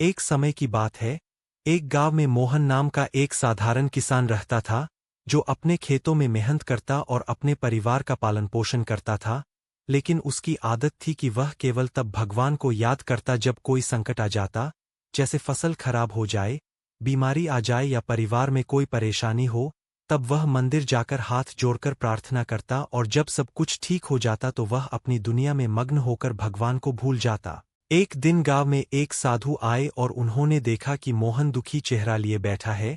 एक समय की बात है। एक गांव में मोहन नाम का एक साधारण किसान रहता था, जो अपने खेतों में मेहनत करता और अपने परिवार का पालन पोषण करता था। लेकिन उसकी आदत थी कि वह केवल तब भगवान को याद करता जब कोई संकट आ जाता, जैसे फसल खराब हो जाए, बीमारी आ जाए या परिवार में कोई परेशानी हो। तब वह मंदिर जाकर हाथ जोड़कर प्रार्थना करता और जब सब कुछ ठीक हो जाता तो वह अपनी दुनिया में मग्न होकर भगवान को भूल जाता। एक दिन गांव में एक साधु आए और उन्होंने देखा कि मोहन दुखी चेहरा लिए बैठा है।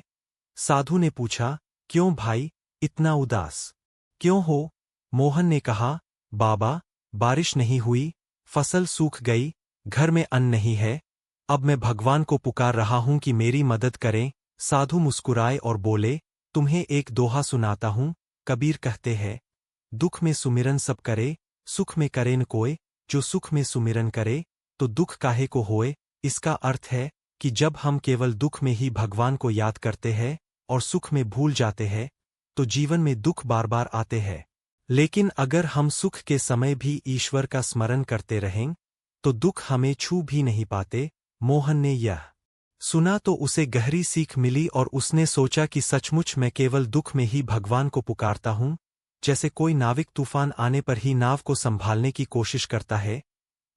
साधु ने पूछा, क्यों भाई, इतना उदास क्यों हो? मोहन ने कहा, बाबा, बारिश नहीं हुई, फसल सूख गई, घर में अन्न नहीं है। अब मैं भगवान को पुकार रहा हूं कि मेरी मदद करें। साधु मुस्कुराए और बोले, तुम्हें एक दोहा सुनाता हूं। कबीर कहते हैं, दुख में सुमिरन सब करे, सुख में करे न कोय। जो सुख में सुमिरन करे, तो दुख काहे को होए। इसका अर्थ है कि जब हम केवल दुख में ही भगवान को याद करते हैं और सुख में भूल जाते हैं, तो जीवन में दुख बार बार आते हैं। लेकिन अगर हम सुख के समय भी ईश्वर का स्मरण करते रहें, तो दुख हमें छू भी नहीं पाते। मोहन ने यह सुना तो उसे गहरी सीख मिली और उसने सोचा कि सचमुच मैं केवल दुख में ही भगवान को पुकारता हूं। जैसे कोई नाविक तूफान आने पर ही नाव को संभालने की कोशिश करता है,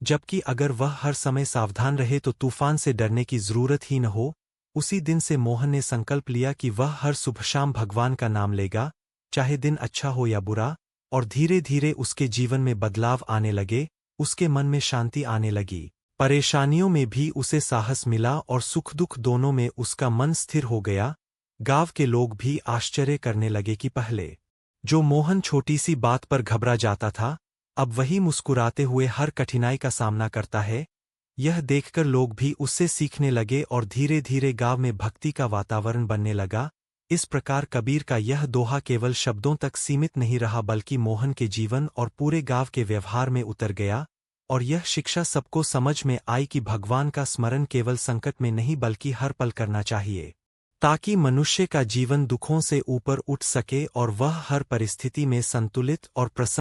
जबकि अगर वह हर समय सावधान रहे तो तूफान से डरने की जरूरत ही न हो। उसी दिन से मोहन ने संकल्प लिया कि वह हर सुबह शाम भगवान का नाम लेगा, चाहे दिन अच्छा हो या बुरा। और धीरे धीरे उसके जीवन में बदलाव आने लगे, उसके मन में शांति आने लगी। परेशानियों में भी उसे साहस मिला और सुख दुख दोनों में उसका मन स्थिर हो गया। गांव के लोग भी आश्चर्य करने लगे कि पहले जो मोहन छोटी सी बात पर घबरा जाता था, अब वही मुस्कुराते हुए हर कठिनाई का सामना करता है। यह देखकर लोग भी उससे सीखने लगे और धीरे धीरे गांव में भक्ति का वातावरण बनने लगा। इस प्रकार कबीर का यह दोहा केवल शब्दों तक सीमित नहीं रहा, बल्कि मोहन के जीवन और पूरे गांव के व्यवहार में उतर गया। और यह शिक्षा सबको समझ में आई कि भगवान का स्मरण केवल संकट में नहीं बल्कि हर पल करना चाहिए, ताकि मनुष्य का जीवन दुखों से ऊपर उठ सके और वह हर परिस्थिति में संतुलित और प्रसन्न